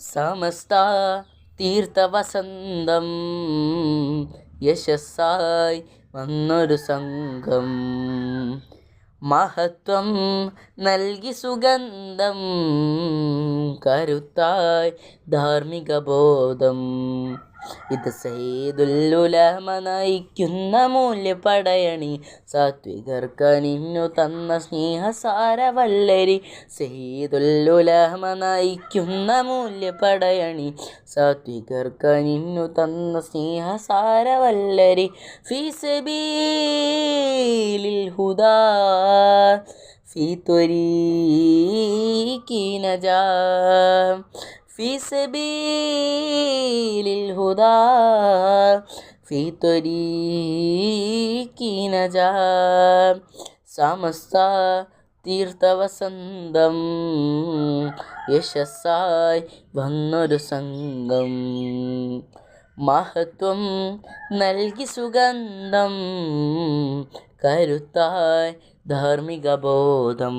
സമസ്ത തീർത്ഥവസന്തം യശസ്സായി വന്നൊരു സംഘം മഹത്വം നൽകി സുഗന്ധം കരുത്തായി ധാർമ്മിക ബോധം. ഇത് സയ്യിദുൽ-ഉലമ നയിക്കുന്ന മൂല്യപടയണി, സാത്വികർക്കനിന്നു തന്ന സ്നേഹസാരവല്ലരി. സയ്യിദുൽ-ഉലമ നയിക്കുന്ന മൂല്യപടയണി, സാത്വികർക്കനിന്നു തന്ന സ്നേഹസാരവല്ലരി. ഫീ സബീലിൽ ഹുദാ ഫീ ത്വരീഖി നജാ, ഫീ സബീലിൽ ഹുദാ ഫീ ത്വരീഖി നജാ. സമസ്ത തീർത്ഥവസന്തം യശസ്സായി വന്നൊരു സംഘം മഹത്വം നൽകി സുഗന്ധം കരുത്തായി ധാർമ്മിക ബോധം.